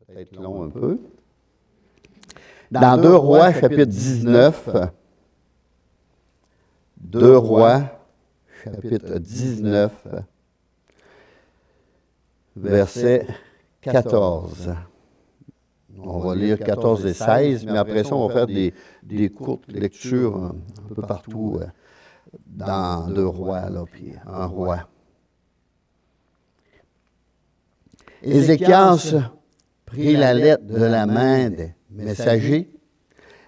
peut-être long un peu. Dans 2 Rois, chapitre 19, 2 Rois, chapitre 19, verset 14. On va lire 14 et 16, mais après ça, on va faire des courtes lectures un peu partout dans 2 Rois, là, puis un roi. Ézéchias prit la lettre de la main des messagers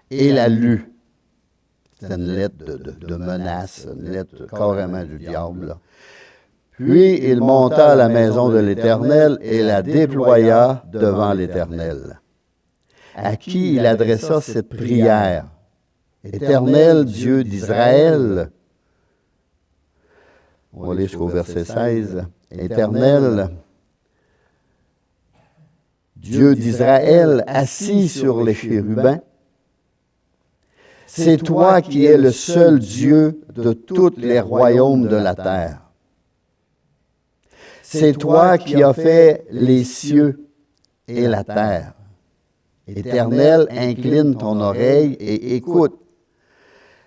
et la lut. C'est une lettre de menace, une lettre carrément du diable, là. Puis il monta à la maison de l'Éternel et la déploya devant l'Éternel, à qui il adressa cette prière. Éternel, Dieu d'Israël, on va lire jusqu'au verset 16, Éternel, Dieu d'Israël, assis sur les chérubins, c'est toi qui es le seul Dieu de tous les royaumes de la terre. C'est toi qui as fait les cieux et la terre. Éternel, incline ton oreille et écoute.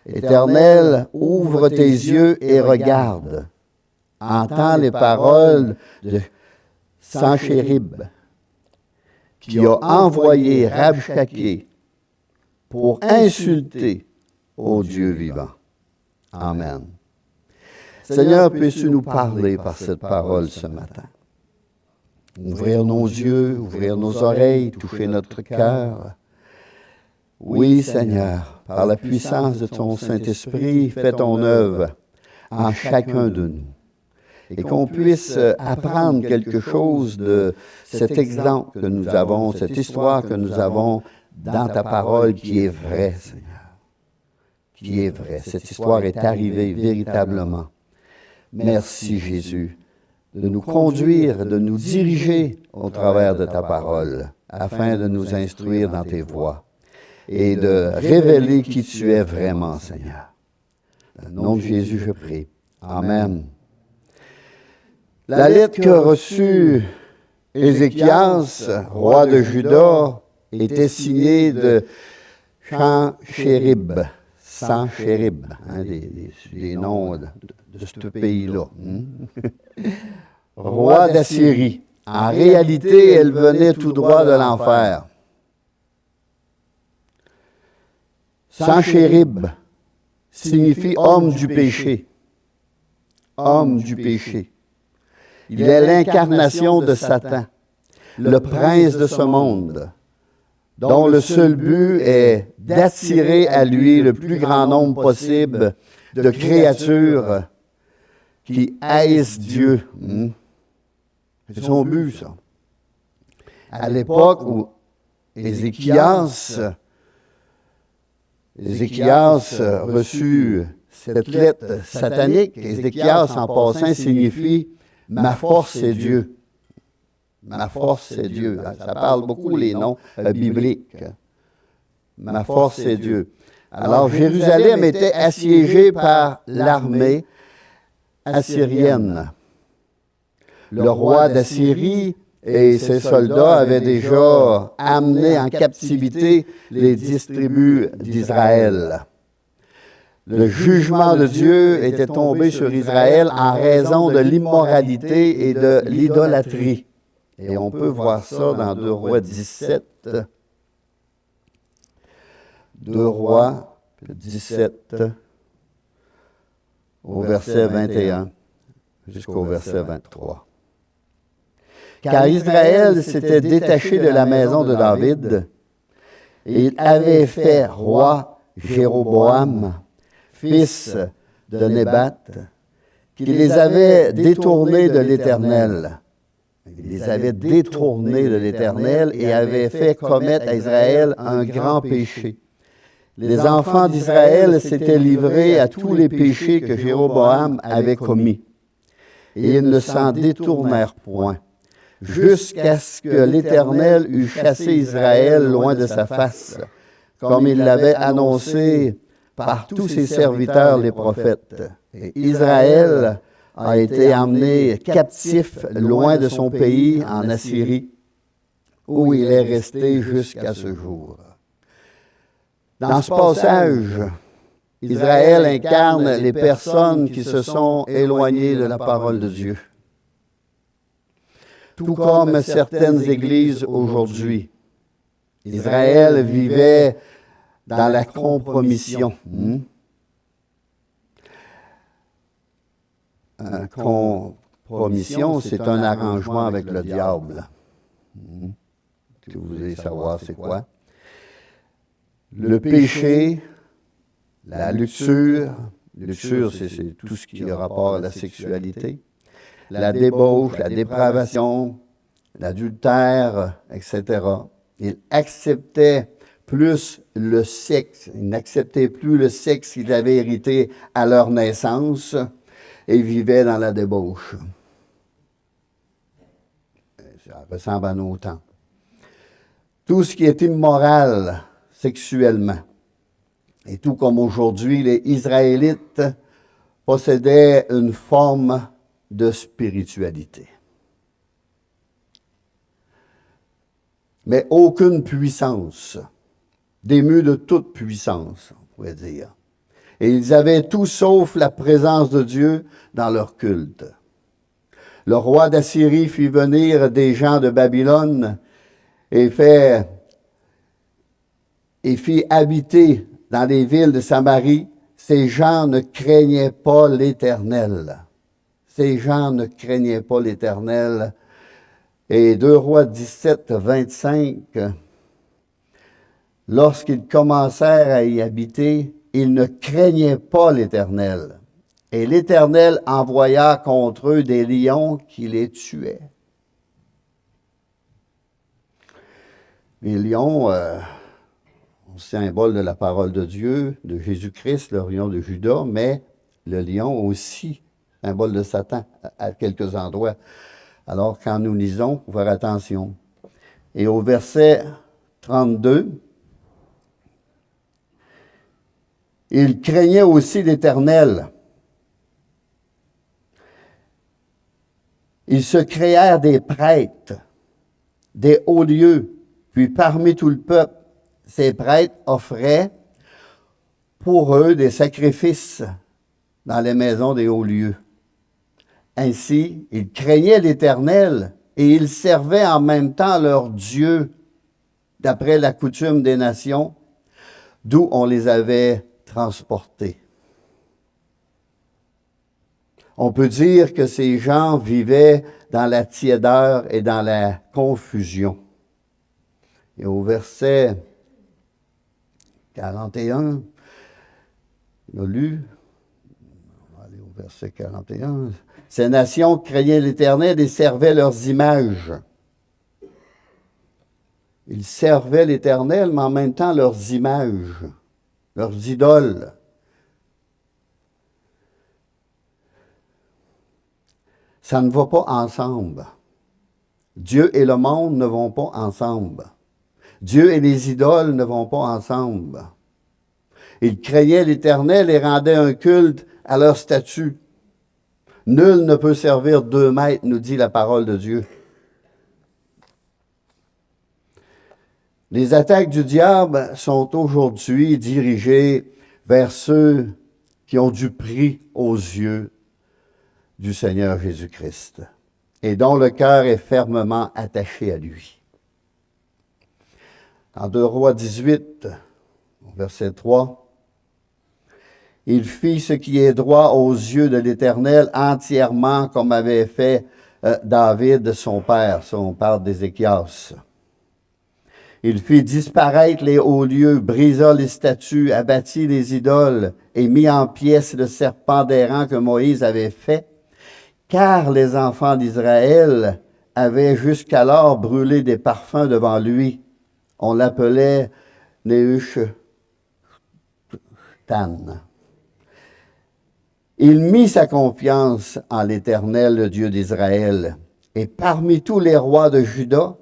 Éternel, ouvre tes yeux et regarde. Entends les paroles de Sanchérib, qui a envoyé Rabshakeh pour insulter au Dieu vivant. Amen. Seigneur, puisses-tu nous parler par cette parole ce matin? Ouvrir nos yeux, ouvrir nos oreilles, toucher notre cœur. Oui, Seigneur, par la puissance de ton Saint-Esprit, fais ton œuvre en chacun de nous. Et qu'on puisse apprendre quelque chose de cet exemple que nous avons, cette histoire que nous avons dans ta parole qui est vraie, Seigneur. Qui est vraie. Cette histoire est arrivée véritablement. Merci, Jésus, de nous conduire, de nous diriger au travers de ta parole, afin de nous instruire dans tes voies et de révéler qui tu es vraiment, Seigneur. Dans le nom de Jésus, je prie. Amen. La lettre qu'a reçue Ézéchias, roi de Juda, était signée de Sanchérib. Sanchérib, des noms de ce pays-là. Roi d'Assyrie. En réalité, elle venait tout droit de l'enfer. Sanchérib signifie homme du péché. Homme du péché. Il est l'incarnation de Satan, le prince de ce monde, dont le seul but est d'attirer à lui le plus grand nombre possible de créatures qui haïssent Dieu. C'est son but, ça. À l'époque où Ézéchias reçut cette lettre satanique, Ézéchias, en passant, signifie « ma force est Dieu ». Ma force est Dieu. Ça parle beaucoup les noms bibliques. Ma force est Dieu. Alors, Jérusalem était assiégée par l'armée assyrienne. Le roi d'Assyrie et ses soldats avaient déjà amené en captivité les 10 tribus d'Israël. Le jugement de Dieu était tombé sur Israël en raison de l'immoralité et de l'idolâtrie. Et on peut voir ça dans 2 Rois 17. 2 Rois 17, au verset 21 jusqu'au verset 23. Car Israël s'était détaché de la maison de David, et il avait fait roi Jéroboam, fils de Nébat, qui les avait détournés de l'Éternel. Il les avait détournés de l'Éternel et avait fait commettre à Israël un grand péché. Les enfants d'Israël s'étaient livrés à tous les péchés que Jéroboam avait commis. Et ils ne s'en détournèrent point, jusqu'à ce que l'Éternel eût chassé Israël loin de sa face, comme il l'avait annoncé par tous ses serviteurs les prophètes. Et Israël a été emmené captif loin de son pays en Assyrie, où il est resté jusqu'à ce jour. Dans ce passage, Israël incarne les personnes qui se sont éloignées de la parole de Dieu. Tout comme certaines églises aujourd'hui. Israël vivait dans la compromission. Compromission, c'est un arrangement avec le diable. Si vous voulez savoir c'est quoi. Le péché, la luxure, c'est tout ce qui a rapport à la sexualité, la débauche, la dépravation, l'adultère, etc. Ils acceptaient plus le sexe, ils n'acceptaient plus le sexe qu'ils avaient hérité à leur naissance et vivaient dans la débauche. Ça ressemble à nos temps. Tout ce qui est immoral sexuellement, et tout comme aujourd'hui, les Israélites possédaient une forme de spiritualité. Mais aucune puissance, démus de toute puissance, on pourrait dire. Et ils avaient tout sauf la présence de Dieu dans leur culte. Le roi d'Assyrie fit venir des gens de Babylone et fit habiter dans les villes de Samarie. Ces gens ne craignaient pas l'Éternel. Ces gens ne craignaient pas l'Éternel. Et 2 Rois 17, 25, lorsqu'ils commencèrent à y habiter, ils ne craignaient pas l'Éternel. Et l'Éternel envoya contre eux des lions qui les tuaient. Les lions, symbole de la parole de Dieu, de Jésus-Christ, le lion de Juda, mais le lion aussi, symbole de Satan à quelques endroits. Alors, quand nous lisons, il faut faire attention. Et au verset 32, ils craignaient aussi l'Éternel. Ils se créèrent des prêtres, des hauts lieux, puis parmi tout le peuple, ces prêtres offraient pour eux des sacrifices dans les maisons des hauts lieux. Ainsi, ils craignaient l'Éternel et ils servaient en même temps leur Dieu, d'après la coutume des nations, d'où on les avait transportés. On peut dire que ces gens vivaient dans la tiédeur et dans la confusion. Et au verset 41, on a lu, on va aller au verset 41. Ces nations craignaient l'Éternel et servaient leurs images. Ils servaient l'Éternel, mais en même temps leurs images, leurs idoles. Ça ne va pas ensemble. Dieu et le monde ne vont pas ensemble. Dieu et les idoles ne vont pas ensemble. Ils craignaient l'Éternel et rendaient un culte à leur statut. Nul ne peut servir 2 maîtres, nous dit la parole de Dieu. Les attaques du diable sont aujourd'hui dirigées vers ceux qui ont du prix aux yeux du Seigneur Jésus-Christ et dont le cœur est fermement attaché à lui. En 2 Rois 18, verset 3, « Il fit ce qui est droit aux yeux de l'Éternel entièrement comme avait fait David, son père. » Ça, on parle d'Ézéchias. Il fit disparaître les hauts lieux, brisa les statues, abattit les idoles et mit en pièces le serpent d'airain que Moïse avait fait, car les enfants d'Israël avaient jusqu'alors brûlé des parfums devant lui. On l'appelait Nehushtan. Il mit sa confiance en l'Éternel, le Dieu d'Israël, et parmi tous les rois de Juda,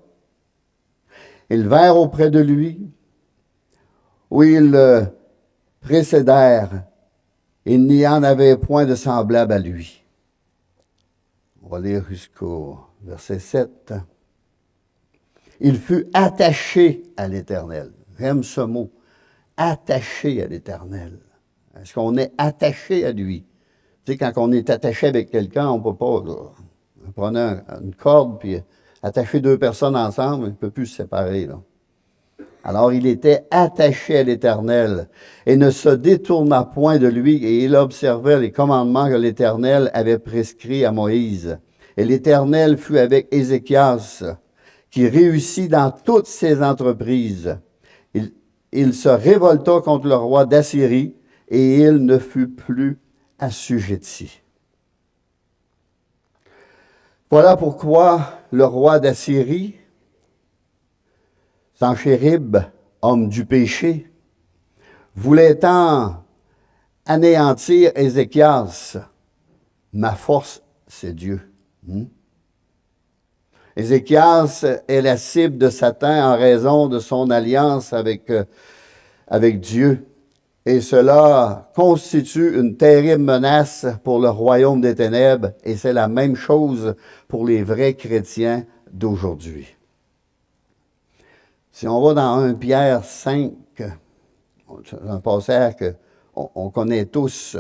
ils vinrent auprès de lui, où ils le précédèrent. Il n'y en avait point de semblable à lui. On va lire jusqu'au verset 7. Il fut attaché à l'Éternel. J'aime ce mot, attaché à l'Éternel. Est-ce qu'on est attaché à lui? Tu sais, quand on est attaché avec quelqu'un, on ne peut pas prendre une corde puis attacher deux personnes ensemble, on ne peut plus se séparer, là. Alors il était attaché à l'Éternel et ne se détourna point de lui, et il observait les commandements que l'Éternel avait prescrits à Moïse. Et l'Éternel fut avec Ézéchias, qui réussit dans toutes ses entreprises. Il se révolta contre le roi d'Assyrie, et il ne fut plus assujetti. Voilà pourquoi le roi d'Assyrie, Sanchérib, homme du péché, voulait tant anéantir Ézéchias. Ma force, c'est Dieu. Ézéchias est la cible de Satan en raison de son alliance avec Dieu. Et cela constitue une terrible menace pour le royaume des ténèbres. Et c'est la même chose pour les vrais chrétiens d'aujourd'hui. Si on va dans 1 Pierre 5, un passage qu'on connaît tous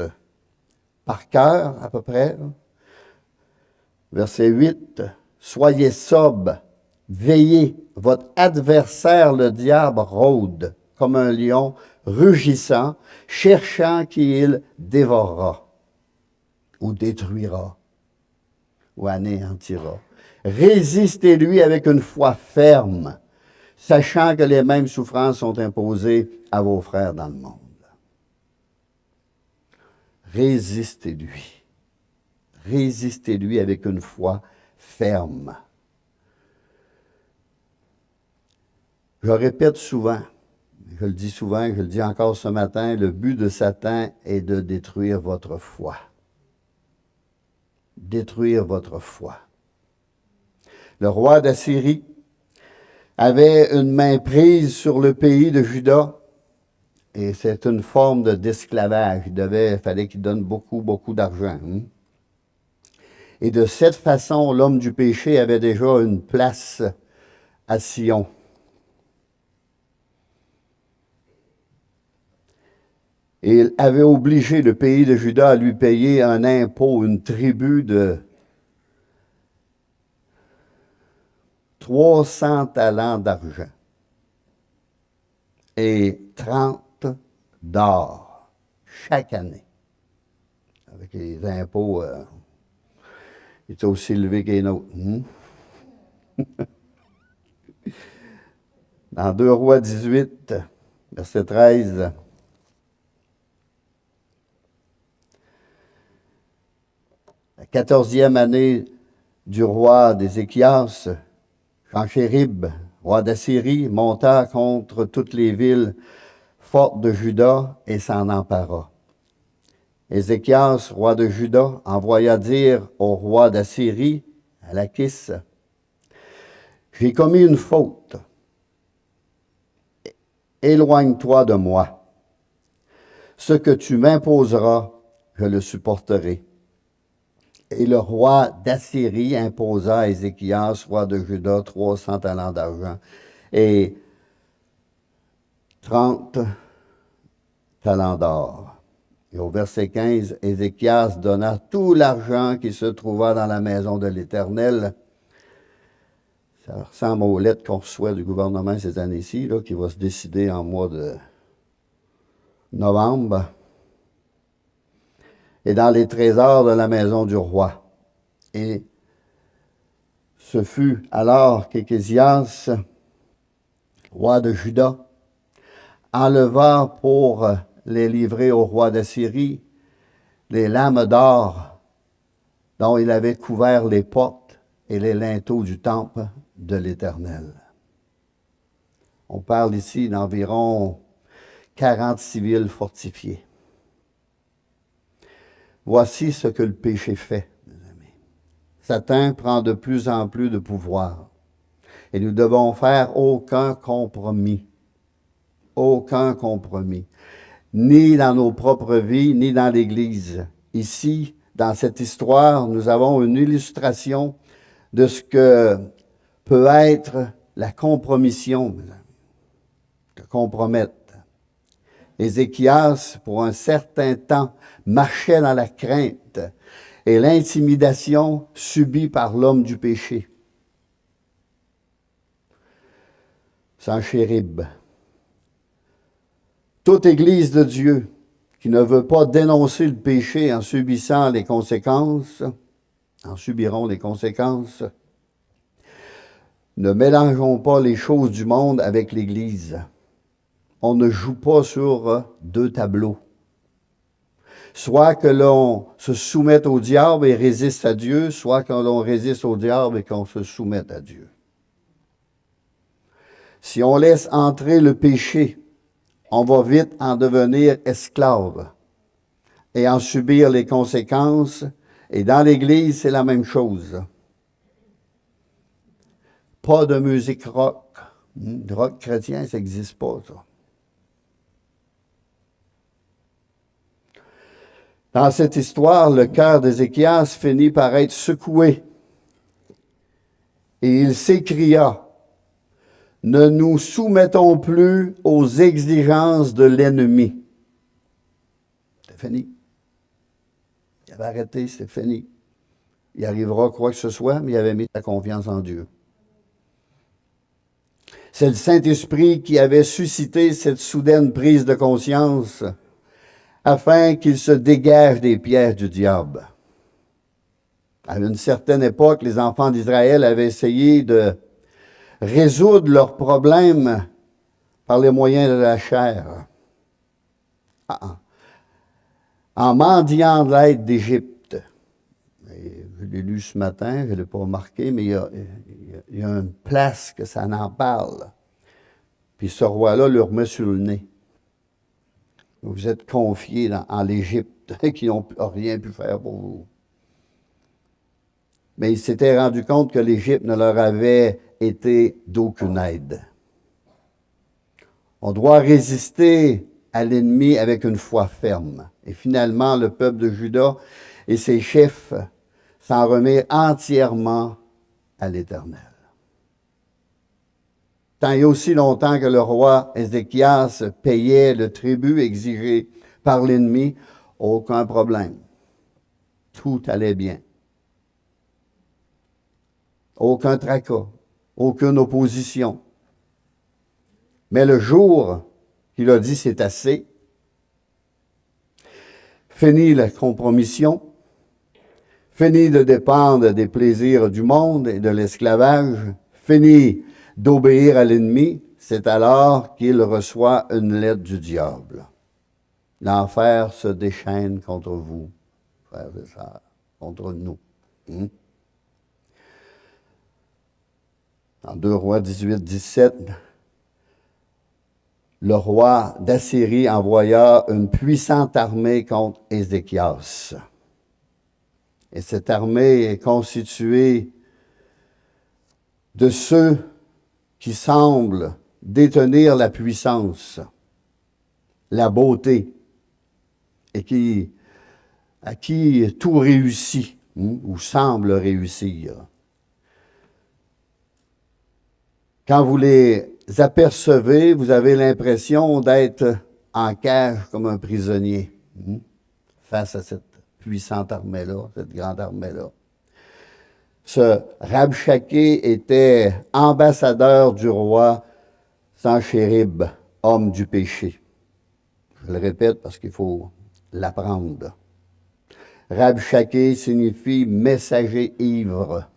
par cœur à peu près, verset 8, « Soyez sobres, veillez, votre adversaire le diable rôde comme un lion rugissant, cherchant qui il dévorera ou détruira ou anéantira. Résistez-lui avec une foi ferme, sachant que les mêmes souffrances sont imposées à vos frères dans le monde. » Résistez-lui. Résistez-lui avec une foi ferme. Je répète souvent, je le dis souvent, je le dis encore ce matin, le but de Satan est de détruire votre foi. Détruire votre foi. Le roi d'Assyrie avait une main prise sur le pays de Juda, et c'est une forme d'esclavage. Il fallait qu'il donne beaucoup, beaucoup d'argent. Et de cette façon, l'homme du péché avait déjà une place à Sion. Et il avait obligé le pays de Juda à lui payer un impôt, une tribu de 300 talents d'argent et 30 d'or chaque année. Avec les impôts, ils étaient aussi élevés que les nôtres. Dans 2 Rois 18, verset 13, la 14e année du roi d'Ézéchias, Sanchérib, roi d'Assyrie, monta contre toutes les villes fortes de Juda et s'en empara. Ézéchias, roi de Juda, envoya dire au roi d'Assyrie, à Lachis, « J'ai commis une faute. Éloigne-toi de moi. Ce que tu m'imposeras, je le supporterai. » Et le roi d'Assyrie imposa à Ézéchias, roi de Juda, 300 talents d'argent et 30 talents d'or. Et au verset 15, Ézéchias donna tout l'argent qui se trouva dans la maison de l'Éternel. Ça ressemble aux lettres qu'on reçoit du gouvernement ces années-ci, là, qui va se décider en mois de novembre. Et dans les trésors de la maison du roi. Et ce fut alors qu'Ézéchias, roi de Juda, enleva pour les livrer au roi d'Assyrie les lames d'or dont il avait couvert les portes et les linteaux du temple de l'Éternel. On parle ici d'environ 46 villes fortifiées. Voici ce que le péché fait, mes amis. Satan prend de plus en plus de pouvoir. Et nous devons faire aucun compromis. Aucun compromis. Ni dans nos propres vies, ni dans l'Église. Ici, dans cette histoire, nous avons une illustration de ce que peut être la compromission, mes amis, te compromettre. Ézéchias, pour un certain temps, marchait dans la crainte et l'intimidation subie par l'homme du péché. Sanchérib. Toute Église de Dieu qui ne veut pas dénoncer le péché en subissant les conséquences, en subiront les conséquences. Ne mélangeons pas les choses du monde avec l'Église. On ne joue pas sur deux tableaux. Soit que l'on se soumette au diable et résiste à Dieu, soit que l'on résiste au diable et qu'on se soumette à Dieu. Si on laisse entrer le péché, on va vite en devenir esclave et en subir les conséquences. Et dans l'Église, c'est la même chose. Pas de musique rock. Rock chrétien, ça n'existe pas, ça. Dans cette histoire, le cœur d'Ézéchias finit par être secoué. Et il s'écria, « Ne nous soumettons plus aux exigences de l'ennemi. » C'est fini. Il avait arrêté, c'est fini. Il arrivera quoi que ce soit, mais il avait mis sa confiance en Dieu. C'est le Saint-Esprit qui avait suscité cette soudaine prise de conscience afin qu'il se dégage des pièges du diable. À une certaine époque, les enfants d'Israël avaient essayé de résoudre leurs problèmes par les moyens de la chair. En mendiant de l'aide d'Égypte. Je l'ai lu ce matin, je ne l'ai pas remarqué, mais il y a une place que ça en parle. Puis ce roi-là le remet sur le nez. Vous êtes confiés en l'Égypte, qui n'ont rien pu faire pour vous. Mais ils s'étaient rendus compte que l'Égypte ne leur avait été d'aucune aide. On doit résister à l'ennemi avec une foi ferme. Et finalement, le peuple de Juda et ses chefs s'en remirent entièrement à l'Éternel. Tant et aussi longtemps que le roi Ézéchias payait le tribut exigé par l'ennemi, aucun problème. Tout allait bien. Aucun tracas, aucune opposition. Mais le jour qu'il a dit c'est assez, fini la compromission, fini de dépendre des plaisirs du monde et de l'esclavage, fini d'obéir à l'ennemi, c'est alors qu'il reçoit une lettre du diable. L'enfer se déchaîne contre vous, frères et sœurs, contre nous. En 2 Rois 18, 17, le roi d'Assyrie envoya une puissante armée contre Ézéchias. Et cette armée est constituée de ceux qui semblent détenir la puissance, la beauté, et à qui tout réussit, ou semble réussir. Quand vous les apercevez, vous avez l'impression d'être en cage comme un prisonnier face à cette puissante armée-là, cette grande armée-là. Ce Rabchaké était ambassadeur du roi Sanchérib, homme du péché. Je le répète parce qu'il faut l'apprendre. Rabchaké signifie messager ivre.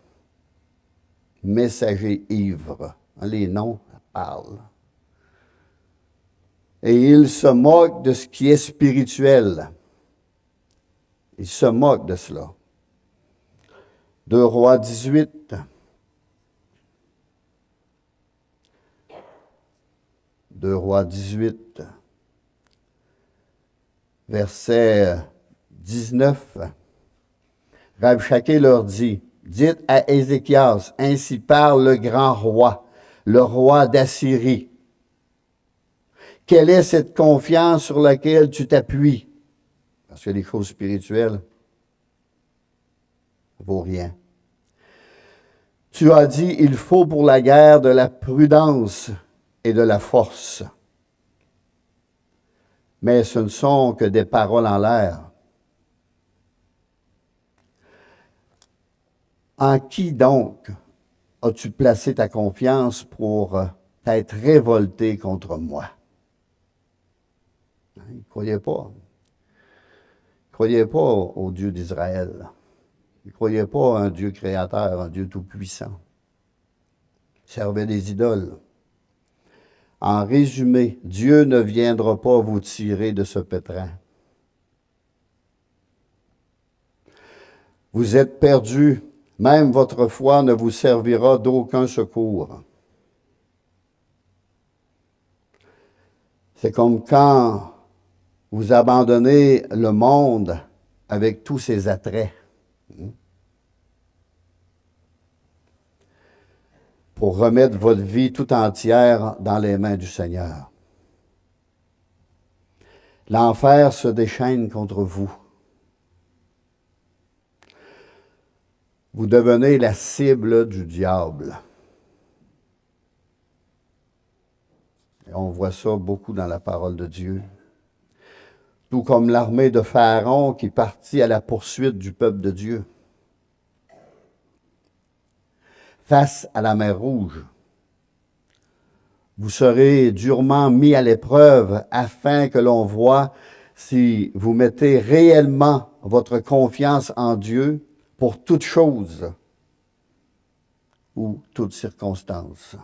Messager ivre. Les noms parlent. Et il se moque de ce qui est spirituel. Il se moque de cela. 2 Rois 18. 2 Rois 18, verset 19. Rabchaké leur dit, « Dites à Ézéchias, ainsi parle le grand roi, le roi d'Assyrie. Quelle est cette confiance sur laquelle tu t'appuies? » Parce que les choses spirituelles ne vaut rien. Tu as dit, il faut pour la guerre de la prudence et de la force. Mais ce ne sont que des paroles en l'air. En qui donc as-tu placé ta confiance pour t'être révolté contre moi? Il ne croyait pas. Il ne croyait pas au Dieu d'Israël. Il ne croyait pas à un Dieu créateur, un Dieu tout-puissant. Il servait des idoles. En résumé, Dieu ne viendra pas vous tirer de ce pétrin. Vous êtes perdus, même votre foi ne vous servira d'aucun secours. C'est comme quand vous abandonnez le monde avec tous ses attraits. Pour remettre votre vie tout entière dans les mains du Seigneur. L'enfer se déchaîne contre vous. Vous devenez la cible du diable. Et on voit ça beaucoup dans la parole de Dieu. Tout comme l'armée de Pharaon qui partit à la poursuite du peuple de Dieu. Face à la mer Rouge, vous serez durement mis à l'épreuve afin que l'on voie si vous mettez réellement votre confiance en Dieu pour toute chose ou toute circonstance.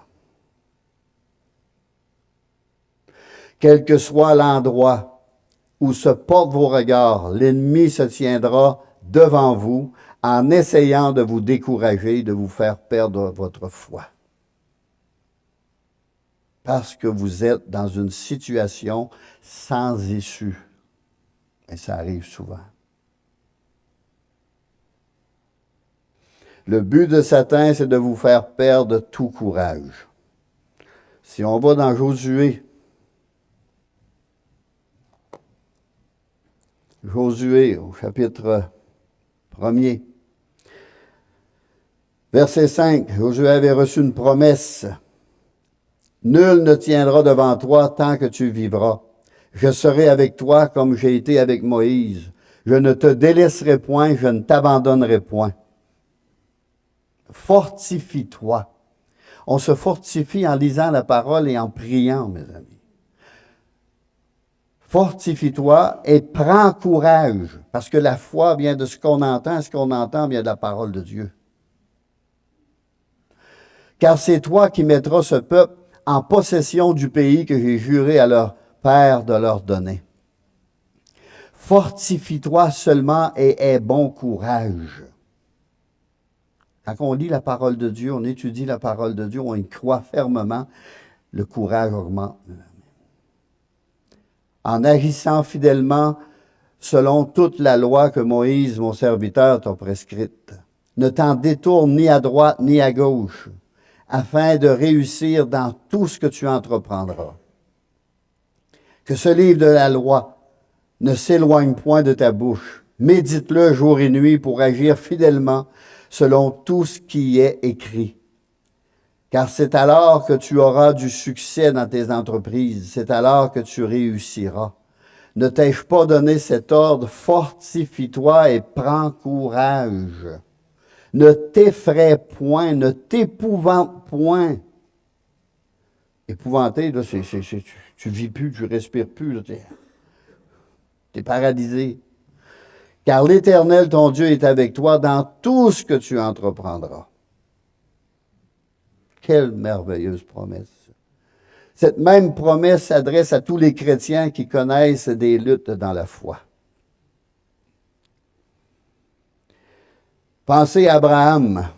Quel que soit l'endroit où se portent vos regards, l'ennemi se tiendra devant vous en essayant de vous décourager, de vous faire perdre votre foi. Parce que vous êtes dans une situation sans issue. Et ça arrive souvent. Le but de Satan, c'est de vous faire perdre tout courage. Si on va dans Josué, au chapitre 1er, verset 5, Josué avait reçu une promesse. Nul ne tiendra devant toi tant que tu vivras. Je serai avec toi comme j'ai été avec Moïse. Je ne te délaisserai point, je ne t'abandonnerai point. Fortifie-toi. On se fortifie en lisant la parole et en priant, mes amis. Fortifie-toi et prends courage, parce que la foi vient de ce qu'on entend, ce qu'on entend vient de la parole de Dieu. Car c'est toi qui mettras ce peuple en possession du pays que j'ai juré à leur père de leur donner. Fortifie-toi seulement et aie bon courage. Quand on lit la parole de Dieu, on étudie la parole de Dieu, on y croit fermement, le courage augmente. En agissant fidèlement selon toute la loi que Moïse, mon serviteur, t'a prescrite. Ne t'en détourne ni à droite ni à gauche, afin de réussir dans tout ce que tu entreprendras. Que ce livre de la loi ne s'éloigne point de ta bouche. Médite-le jour et nuit pour agir fidèlement selon tout ce qui y est écrit. Car c'est alors que tu auras du succès dans tes entreprises, c'est alors que tu réussiras. Ne t'ai-je pas donné cet ordre? Fortifie-toi et prends courage. Ne t'effraie point, ne t'épouvante point. Épouvanté, là, tu vis plus, tu respires plus, tu es paralysé. Car l'Éternel, ton Dieu, est avec toi dans tout ce que tu entreprendras. Quelle merveilleuse promesse. Cette même promesse s'adresse à tous les chrétiens qui connaissent des luttes dans la foi. Pensez à Abraham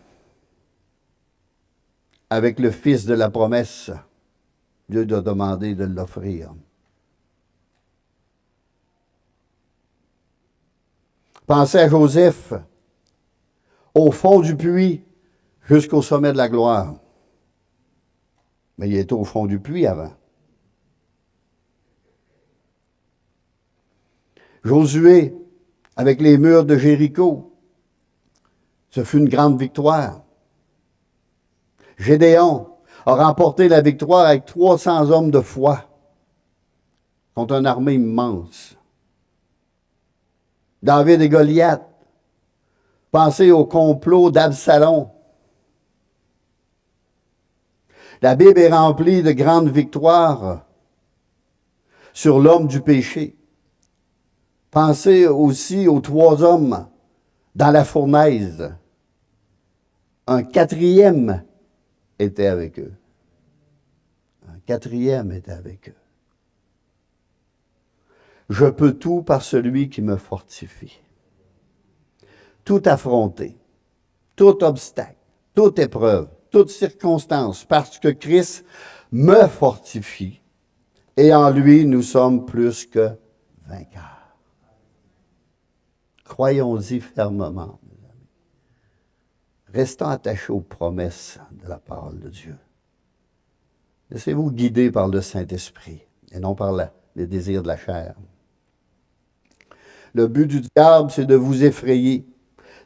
avec le fils de la promesse. Dieu doit demander de l'offrir. Pensez à Joseph, au fond du puits jusqu'au sommet de la gloire. Mais il était au fond du puits avant. Josué, avec les murs de Jéricho, ce fut une grande victoire. Gédéon a remporté la victoire avec 300 hommes de foi contre une armée immense. David et Goliath. Pensez au complot d'Absalom. La Bible est remplie de grandes victoires sur l'homme du péché. Pensez aussi aux 3 hommes dans la fournaise. Un 4e était avec eux. Un 4e était avec eux. Je peux tout par celui qui me fortifie. Tout affronter, tout obstacle, toute épreuve, toute circonstance, parce que Christ me fortifie et en lui nous sommes plus que vainqueurs. Croyons-y fermement, mes amis. Restons attachés aux promesses de la parole de Dieu. Laissez-vous guider par le Saint-Esprit et non par les désirs de la chair. Le but du diable, c'est de vous effrayer,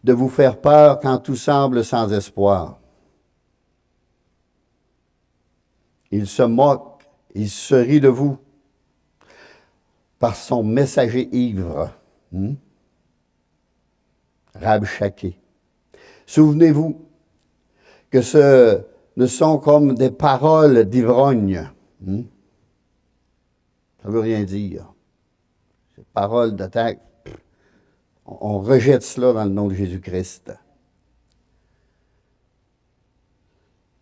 de vous faire peur quand tout semble sans espoir. Il se moque, il se rit de vous par son messager ivre, Rabshakeh. Souvenez-vous que ce ne sont comme des paroles d'ivrogne. Ça ne veut rien dire. Ces paroles d'attaque, on rejette cela dans le nom de Jésus-Christ.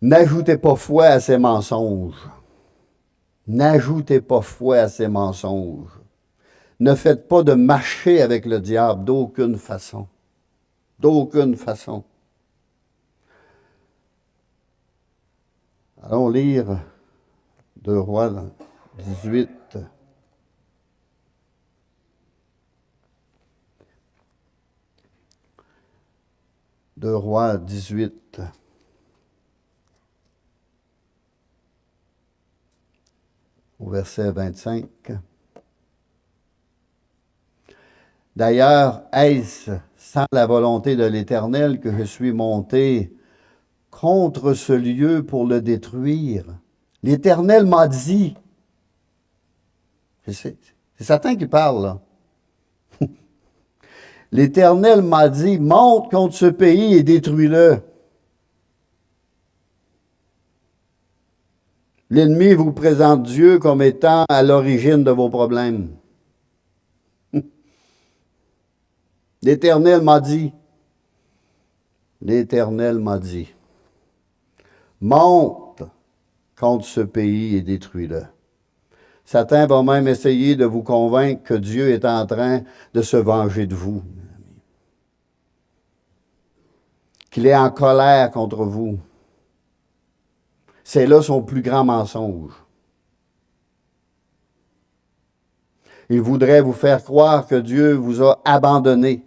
N'ajoutez pas foi à ces mensonges. N'ajoutez pas foi à ces mensonges. Ne faites pas de marché avec le diable d'aucune façon. D'aucune façon. Allons lire 2 Rois 18. 2 Rois 18. Au verset 25. D'ailleurs, est-ce sans la volonté de l'Éternel que je suis monté contre ce lieu pour le détruire? L'Éternel m'a dit. C'est Satan qui parle, là. L'Éternel m'a dit, monte contre ce pays et détruis-le. L'ennemi vous présente Dieu comme étant à l'origine de vos problèmes. L'Éternel m'a dit, monte contre ce pays et détruis-le. Satan va même essayer de vous convaincre que Dieu est en train de se venger de vous, qu'il est en colère contre vous. C'est là son plus grand mensonge. Il voudrait vous faire croire que Dieu vous a abandonné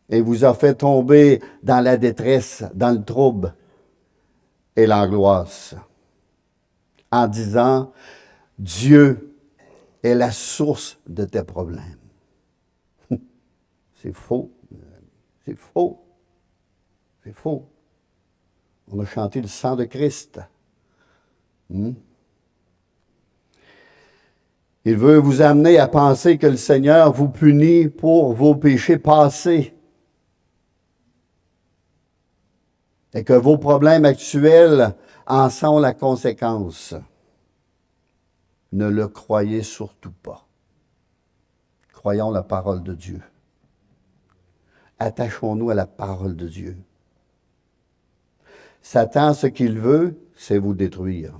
et vous a fait tomber dans la détresse, dans le trouble et l'angoisse, en disant, Dieu est la source de tes problèmes. C'est faux. C'est faux. C'est faux. On a chanté le sang de Christ. Il veut vous amener à penser que le Seigneur vous punit pour vos péchés passés et que vos problèmes actuels en sont la conséquence. Ne le croyez surtout pas. Croyons la parole de Dieu. Attachons-nous à la parole de Dieu. Satan, ce qu'il veut, c'est vous détruire.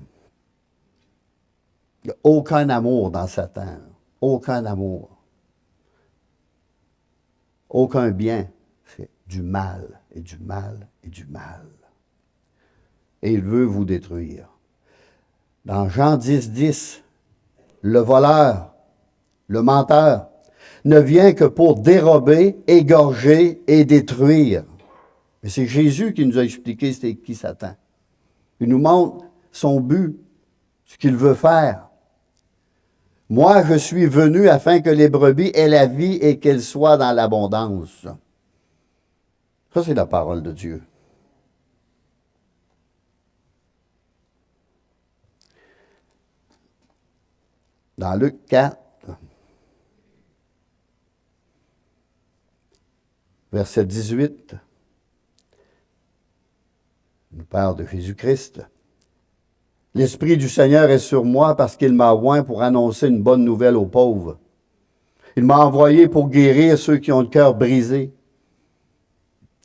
Il n'y a aucun amour dans Satan. Aucun amour. Aucun bien. C'est du mal, et du mal, et du mal. Et il veut vous détruire. Dans Jean 10, 10, le voleur, le menteur, ne vient que pour dérober, égorger et détruire. Mais c'est Jésus qui nous a expliqué c'était qui Satan. Il nous montre son but, ce qu'il veut faire. Moi, je suis venu afin que les brebis aient la vie et qu'elles soient dans l'abondance. Ça, c'est la parole de Dieu. Dans Luc 4, verset 18, il nous parle de Jésus-Christ. « L'Esprit du Seigneur est sur moi parce qu'il m'a oint pour annoncer une bonne nouvelle aux pauvres. Il m'a envoyé pour guérir ceux qui ont le cœur brisé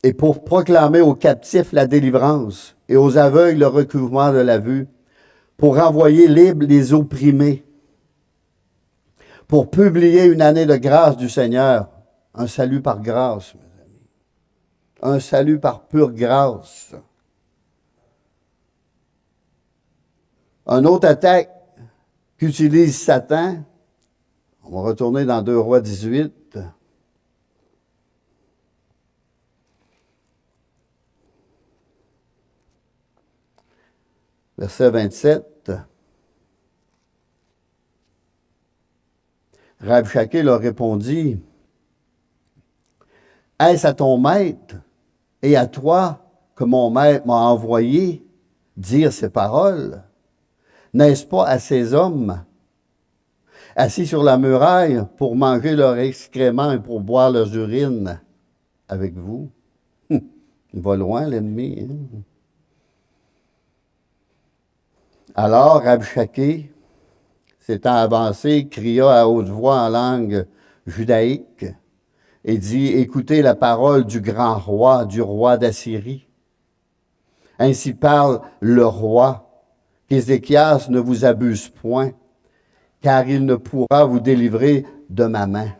et pour proclamer aux captifs la délivrance et aux aveugles le recouvrement de la vue, pour renvoyer libres les opprimés, pour publier une année de grâce du Seigneur, un salut par grâce, mes amis, un salut par pure grâce. » Un autre attaque qu'utilise Satan, on va retourner dans 2 Rois 18. Verset 27. Rabshakeh leur répondit, « Est-ce à ton maître et à toi que mon maître m'a envoyé dire ces paroles? N'est-ce pas à ces hommes assis sur la muraille pour manger leurs excréments et pour boire leurs urines avec vous? » Il va loin, l'ennemi. Hein? Alors, Rabshakeh, s'étant avancé, cria à haute voix en langue judaïque et dit, « Écoutez la parole du grand roi, du roi d'Assyrie. Ainsi parle le roi, qu'Ézéchias ne vous abuse point, car il ne pourra vous délivrer de ma main.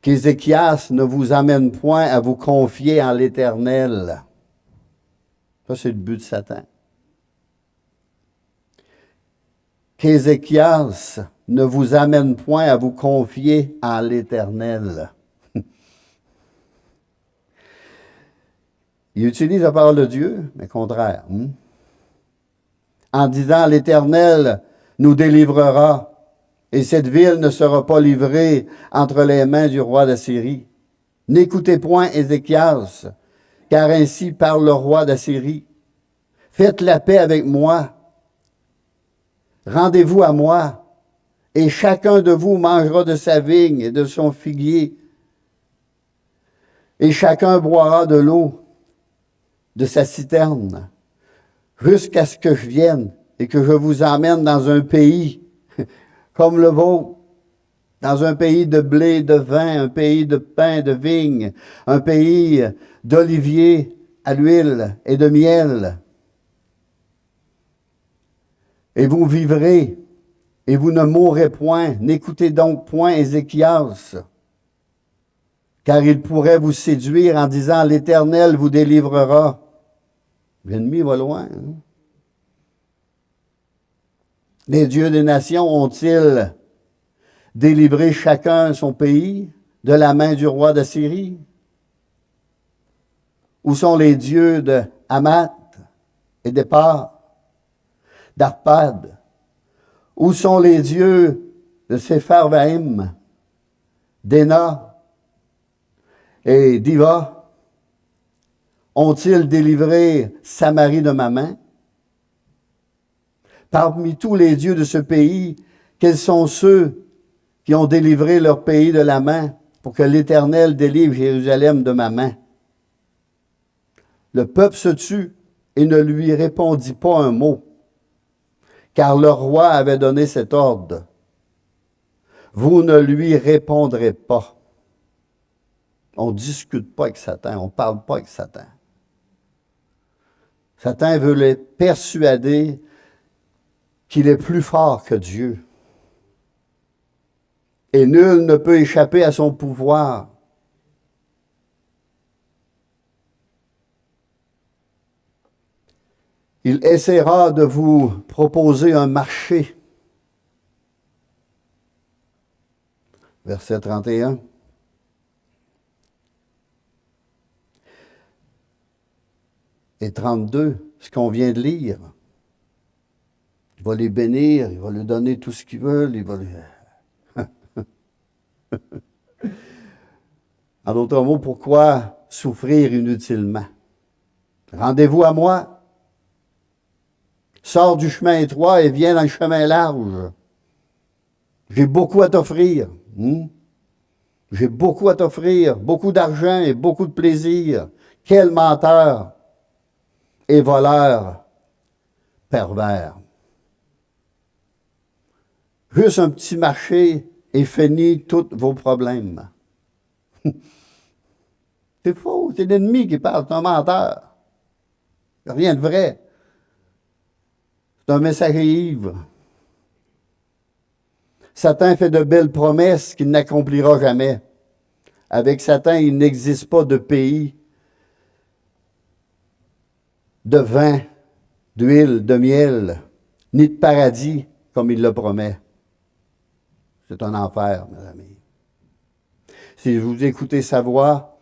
Qu'Ézéchias ne vous amène point à vous confier en l'Éternel. » Ça, c'est le but de Satan. Qu'Ézéchias ne vous amène point à vous confier en l'Éternel. Il utilise la parole de Dieu, mais contraire. En disant, l'Éternel nous délivrera, et cette ville ne sera pas livrée entre les mains du roi d'Assyrie. N'écoutez point Ézéchias, car ainsi parle le roi d'Assyrie. Faites la paix avec moi. Rendez-vous à moi, et chacun de vous mangera de sa vigne et de son figuier, et chacun boira de l'eau de sa citerne, jusqu'à ce que je vienne et que je vous emmène dans un pays comme le vôtre, dans un pays de blé, de vin, un pays de pain, de vigne, un pays d'oliviers à l'huile et de miel. Et vous vivrez, et vous ne mourrez point. N'écoutez donc point Ézéchias, car il pourrait vous séduire en disant, l'Éternel vous délivrera. L'ennemi va loin. Hein? Les dieux des nations ont-ils délivré chacun son pays de la main du roi d'Assyrie? Où sont les dieux de Hamath et d'Épar, d'Arpad? Où sont les dieux de Sepharvaïm, d'Éna et d'Iva? Ont-ils délivré Samarie de ma main? Parmi tous les dieux de ce pays, quels sont ceux qui ont délivré leur pays de la main pour que l'Éternel délivre Jérusalem de ma main? Le peuple se tut et ne lui répondit pas un mot, car le roi avait donné cet ordre. Vous ne lui répondrez pas. On ne discute pas avec Satan, on ne parle pas avec Satan. Satan veut les persuader qu'il est plus fort que Dieu. Et nul ne peut échapper à son pouvoir. Il essaiera de vous proposer un marché. Verset 31. Et 32, ce qu'on vient de lire. Il va les bénir, il va leur donner tout ce qu'ils veulent, il va les... En d'autres mots, pourquoi souffrir inutilement? Rendez-vous à moi. Sors du chemin étroit et viens dans le chemin large. J'ai beaucoup à t'offrir. J'ai beaucoup à t'offrir, beaucoup d'argent et beaucoup de plaisir. Quel menteur et voleur pervers. Juste un petit marché et fini tous vos problèmes. C'est faux, c'est l'ennemi qui parle, c'est un menteur. Rien de vrai. C'est un messager ivre. Satan fait de belles promesses qu'il n'accomplira jamais. Avec Satan, il n'existe pas de pays, de vin, d'huile, de miel, ni de paradis, comme il le promet. C'est un enfer, mes amis. Si vous écoutez sa voix,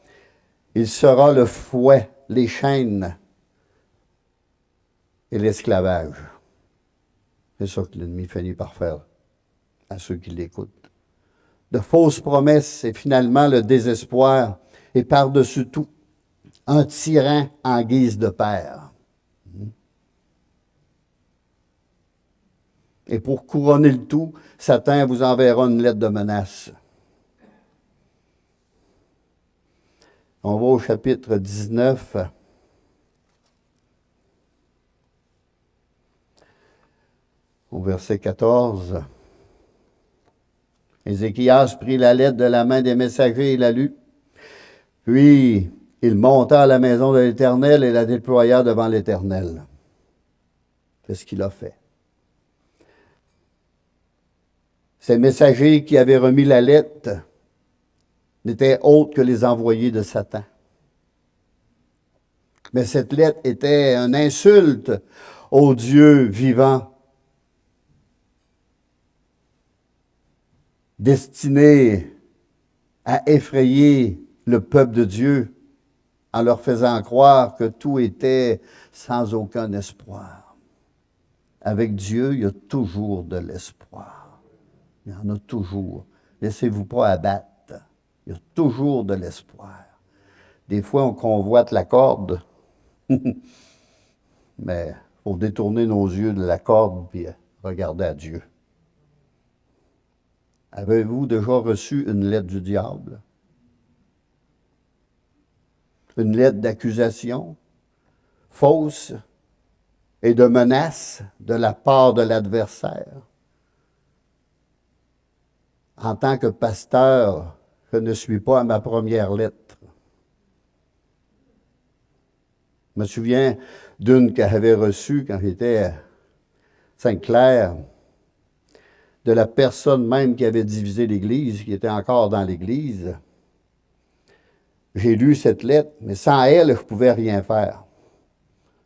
il sera le fouet, les chaînes et l'esclavage. C'est ça que l'ennemi finit par faire à ceux qui l'écoutent. De fausses promesses et finalement le désespoir et par-dessus tout, un tyran en guise de père. Et pour couronner le tout, Satan vous enverra une lettre de menace. On va au chapitre 19. Au verset 14. Ézéchias prit la lettre de la main des messagers et la lut. Puis, il monta à la maison de l'Éternel et la déploya devant l'Éternel. C'est ce qu'il a fait. Ces messagers qui avaient remis la lettre n'étaient autres que les envoyés de Satan. Mais cette lettre était une insulte au Dieu vivant, destinée à effrayer le peuple de Dieu en leur faisant croire que tout était sans aucun espoir. Avec Dieu, il y a toujours de l'espoir. Il y en a toujours. Laissez-vous pas abattre. Il y a toujours de l'espoir. Des fois, on convoite la corde, mais il faut détourner nos yeux de la corde et regarder à Dieu. Avez-vous déjà reçu une lettre du diable? Une lettre d'accusation fausse et de menace de la part de l'adversaire? En tant que pasteur, je ne suis pas à ma première lettre. Je me souviens d'une que j'avais reçue quand j'étais à Sainte-Claire, de la personne même qui avait divisé l'Église, qui était encore dans l'Église. J'ai lu cette lettre, mais sans elle, je ne pouvais rien faire.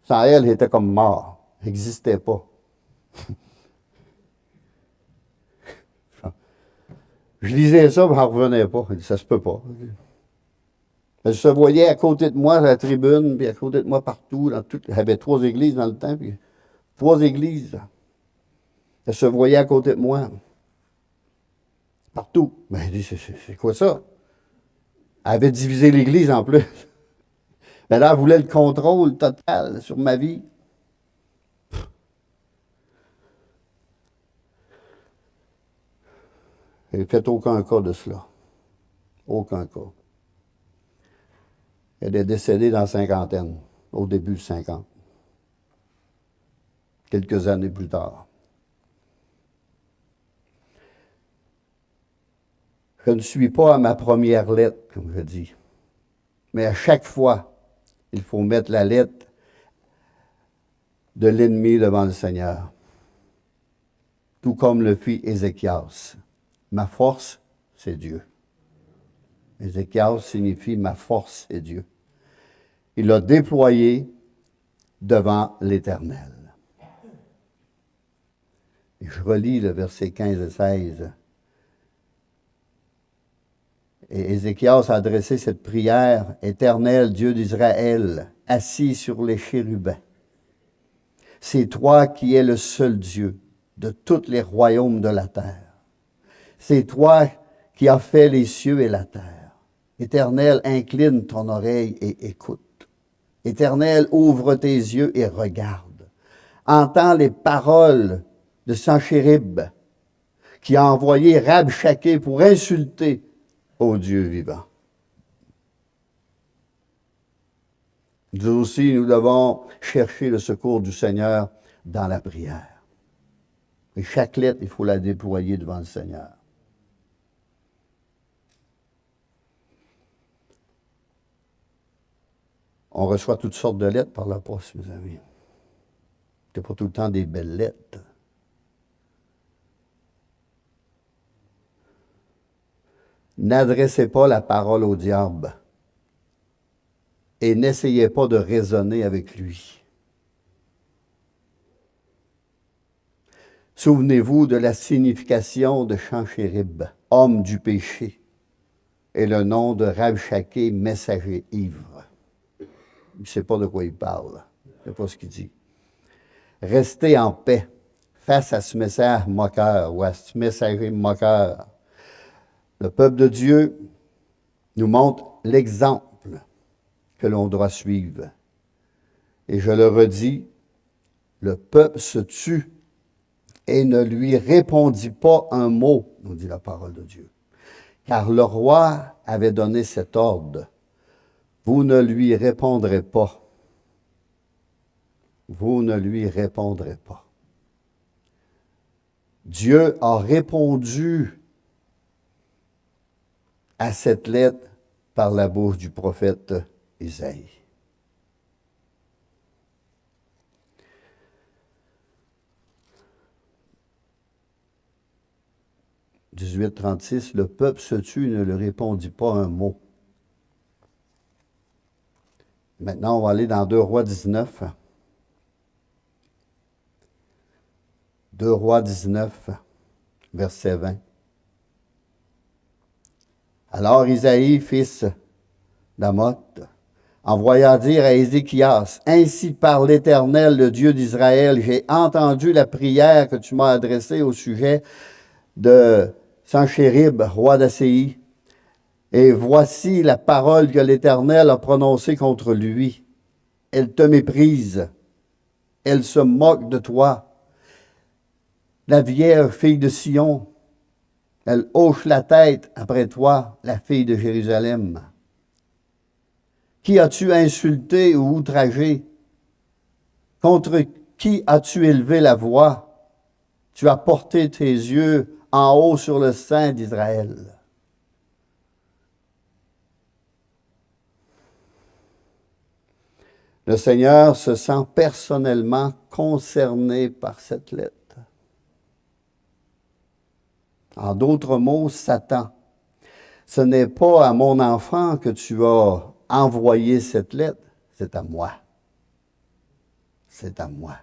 Sans elle, j'étais comme mort. Elle n'existait pas. Je lisais ça, mais je n'en revenais pas. Je dis, ça se peut pas. Elle se voyait à côté de moi à la tribune, puis à côté de moi partout. Il y avait 3 églises dans le temps, puis 3 églises. Elle se voyait à côté de moi. Partout. Mais elle dit, c'est quoi ça? Elle avait divisé l'Église en plus. Mais là, elle voulait le contrôle total sur ma vie. Elle n'a fait aucun cas de cela. Aucun cas. Elle est décédée dans la cinquantaine, au début de 50. Quelques années plus tard. Je ne suis pas à ma première lettre, comme je dis. Mais à chaque fois, il faut mettre la lettre de l'ennemi devant le Seigneur. Tout comme le fit Ézéchias. Ma force, c'est Dieu. Ézéchias signifie ma force, c'est Dieu. Il l'a déployé devant l'Éternel. Et je relis le verset 15 et 16. Et Ézéchias a adressé cette prière, « Éternel, Dieu d'Israël, assis sur les chérubins. C'est toi qui es le seul Dieu de tous les royaumes de la terre. C'est toi qui as fait les cieux et la terre. Éternel, incline ton oreille et écoute. Éternel, ouvre tes yeux et regarde. entend les paroles de Sanchérib, qui a envoyé Rabshakeh pour insulter au Dieu vivant. Nous aussi, nous devons chercher le secours du Seigneur dans la prière. Et chaque lettre, il faut la déployer devant le Seigneur. On reçoit toutes sortes de lettres par la poste, mes amis. Ce n'est pas tout le temps des belles lettres. N'adressez pas la parole au diable et n'essayez pas de raisonner avec lui. Souvenez-vous de la signification de Sanchérib, homme du péché, et le nom de Rabshakeh, messager ivre. Il ne sait pas de quoi il parle. Il ne sait pas ce qu'il dit. Restez en paix face à ce message moqueur ou à ce messager moqueur. Le peuple de Dieu nous montre l'exemple que l'on doit suivre. Et je le redis, le peuple se tut et ne lui répondit pas un mot, nous dit la parole de Dieu. Car le roi avait donné cet ordre. Vous ne lui répondrez pas. Vous ne lui répondrez pas. Dieu a répondu à cette lettre par la bouche du prophète Isaïe. « 18:36, le peuple se tut et ne lui répondit pas un mot. » Maintenant, on va aller dans 2 Rois 19. 2 Rois 19, verset 20. Alors Isaïe, fils d'Amoth, envoya dire à Ézéchias, « Ainsi parle l'Éternel, le Dieu d'Israël, j'ai entendu la prière que tu m'as adressée au sujet de Sanchérib, roi d'Asséi, et voici la parole que l'Éternel a prononcée contre lui. Elle te méprise, elle se moque de toi. La vierge fille de Sion, elle hoche la tête après toi, la fille de Jérusalem. Qui as-tu insulté ou outragé? Contre qui as-tu élevé la voix? Tu as porté tes yeux en haut sur le sein d'Israël. » Le Seigneur se sent personnellement concerné par cette lettre. En d'autres mots, Satan, ce n'est pas à mon enfant que tu as envoyé cette lettre, c'est à moi. C'est à moi.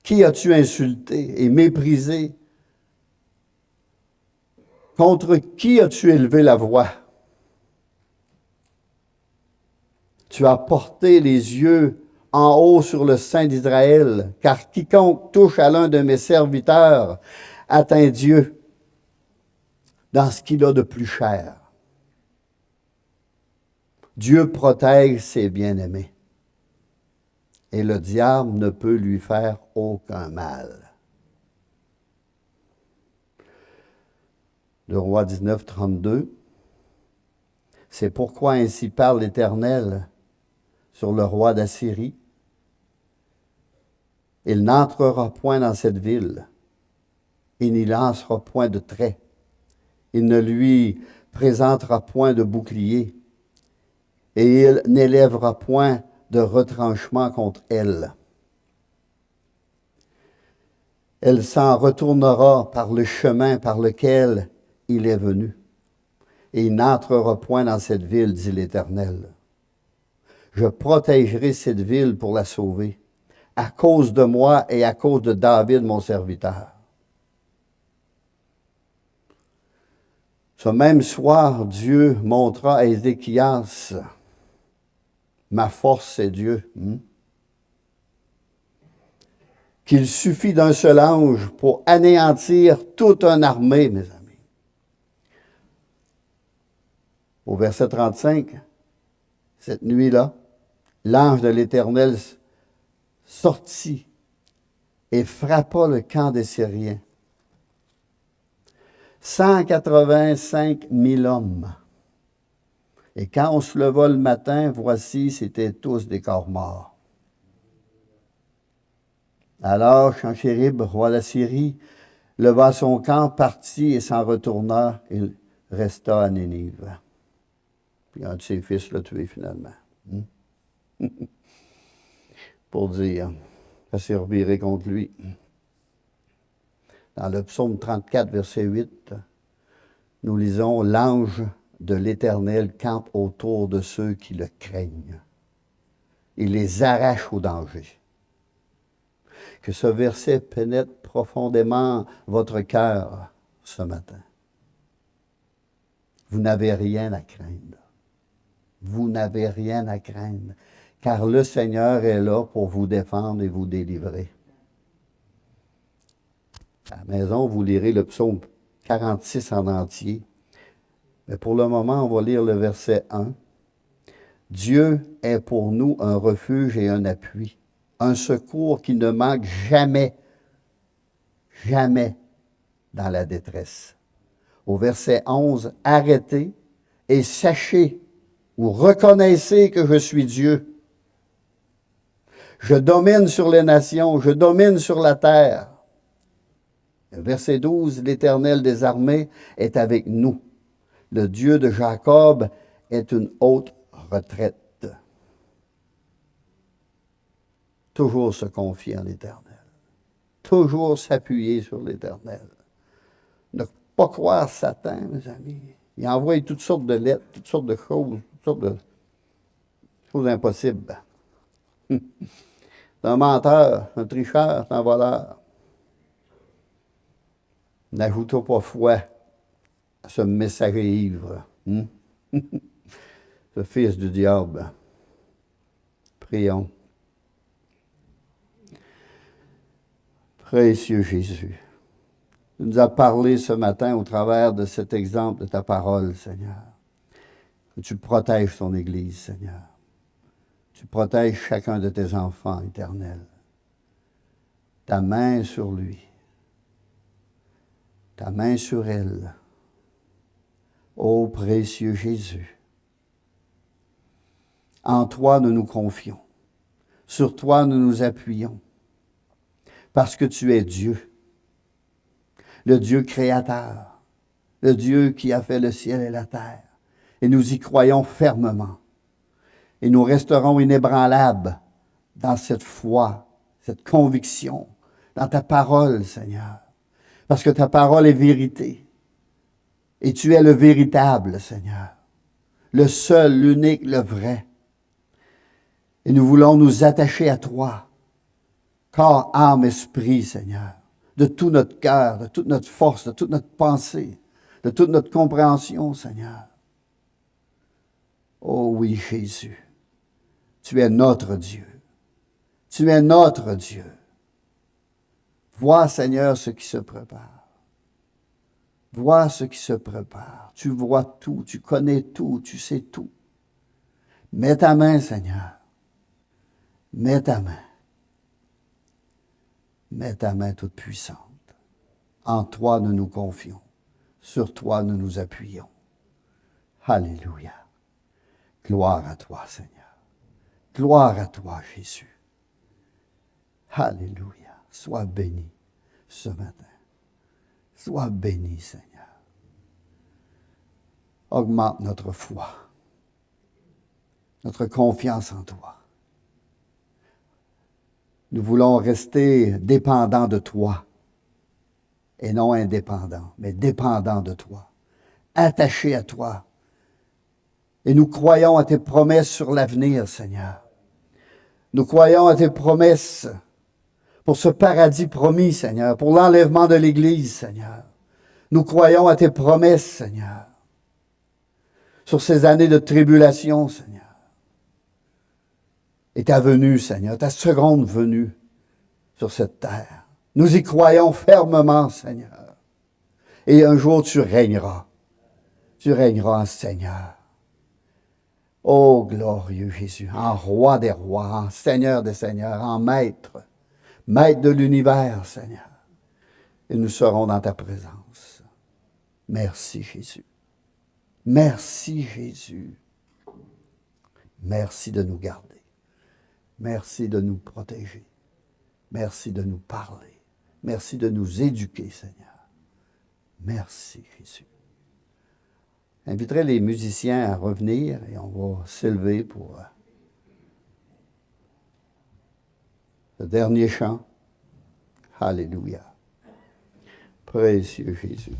Qui as-tu insulté et méprisé? Contre qui as-tu élevé la voix? Tu as porté les yeux en haut sur le sein d'Israël, car quiconque touche à l'un de mes serviteurs atteint Dieu dans ce qu'il a de plus cher. Dieu protège ses bien-aimés et le diable ne peut lui faire aucun mal. 2 Rois 19, 32. C'est pourquoi ainsi parle l'Éternel sur le roi d'Assyrie. Il n'entrera point dans cette ville, il n'y lancera point de trait, il ne lui présentera point de bouclier, et il n'élèvera point de retranchement contre elle. Elle s'en retournera par le chemin par lequel il est venu, et il n'entrera point dans cette ville, dit l'Éternel. Je protégerai cette ville pour la sauver, à cause de moi et à cause de David, mon serviteur. Ce même soir, Dieu montra à Ézéchias, ma force, c'est Dieu, qu'il suffit d'un seul ange pour anéantir toute une armée, mes amis. Au verset 35, cette nuit-là, l'ange de l'Éternel sortit et frappa le camp des Syriens. 185 000 hommes. Et quand on se leva le matin, voici, c'étaient tous des corps morts. Alors, Sanchérib, roi de la Syrie, leva son camp, partit et s'en retourna. Il resta à Nénive. Puis un de ses fils l'a tué finalement. Pour dire, ça s'est reviré contre lui. Dans le psaume 34, verset 8, nous lisons « L'ange de l'Éternel campe autour de ceux qui le craignent. Il les arrache au danger. » Que ce verset pénètre profondément votre cœur ce matin. Vous n'avez rien à craindre. Vous n'avez rien à craindre, car le Seigneur est là pour vous défendre et vous délivrer. À la maison, vous lirez le psaume 46 en entier. Mais pour le moment, on va lire le verset 1. Dieu est pour nous un refuge et un appui, un secours qui ne manque jamais, jamais dans la détresse. Au verset 11, arrêtez et sachez ou reconnaissez que je suis Dieu. Je domine sur les nations, je domine sur la terre. Verset 12, l'Éternel des armées est avec nous. Le Dieu de Jacob est une haute retraite. Toujours se confier en l'Éternel. Toujours s'appuyer sur l'Éternel. Ne pas croire Satan, mes amis. Il envoie toutes sortes de lettres, toutes sortes de choses, toutes sortes de choses impossibles. C'est un menteur, un tricheur, un voleur. N'ajoutons pas foi à ce messager ivre. Ce fils du diable. Prions. Précieux Jésus, tu nous as parlé ce matin au travers de cet exemple de ta parole, Seigneur. Que tu protèges ton Église, Seigneur. Tu protèges chacun de tes enfants éternels. Ta main sur lui. Ta main sur elle. Ô précieux Jésus, en toi nous nous confions. Sur toi nous nous appuyons. Parce que tu es Dieu, le Dieu créateur, le Dieu qui a fait le ciel et la terre. Et nous y croyons fermement. Et nous resterons inébranlables dans cette foi, cette conviction, dans ta parole, Seigneur. Parce que ta parole est vérité. Et tu es le véritable, Seigneur. Le seul, l'unique, le vrai. Et nous voulons nous attacher à toi. Corps, âme, esprit, Seigneur, de tout notre cœur, de toute notre force, de toute notre pensée, de toute notre compréhension, Seigneur. Oh oui, Jésus, tu es notre Dieu. Tu es notre Dieu. Vois, Seigneur, ce qui se prépare. Vois ce qui se prépare. Tu vois tout, tu connais tout, tu sais tout. Mets ta main, Seigneur. Mets ta main. Mets ta main toute puissante. En toi nous nous confions. Sur toi nous nous appuyons. Alléluia. Gloire à toi, Seigneur. Gloire à toi, Jésus. Alléluia. Sois béni ce matin. Sois béni, Seigneur. Augmente notre foi, notre confiance en toi. Nous voulons rester dépendants de toi, et non indépendants, mais dépendants de toi, attachés à toi. Et nous croyons à tes promesses sur l'avenir, Seigneur. Nous croyons à tes promesses pour ce paradis promis, Seigneur, pour l'enlèvement de l'Église, Seigneur. Nous croyons à tes promesses, Seigneur, sur ces années de tribulation, Seigneur. Et ta venue, Seigneur, ta seconde venue sur cette terre. Nous y croyons fermement, Seigneur. Et un jour, tu régneras. Tu régneras, Seigneur. Ô glorieux Jésus, en roi des rois, en Seigneur des seigneurs, en maître, maître de l'univers, Seigneur. Et nous serons dans ta présence. Merci Jésus. Merci Jésus. Merci de nous garder. Merci de nous protéger. Merci de nous parler. Merci de nous éduquer, Seigneur. Merci Jésus. J'inviterai les musiciens à revenir et on va s'élever pour le dernier chant. Alléluia. Précieux Jésus.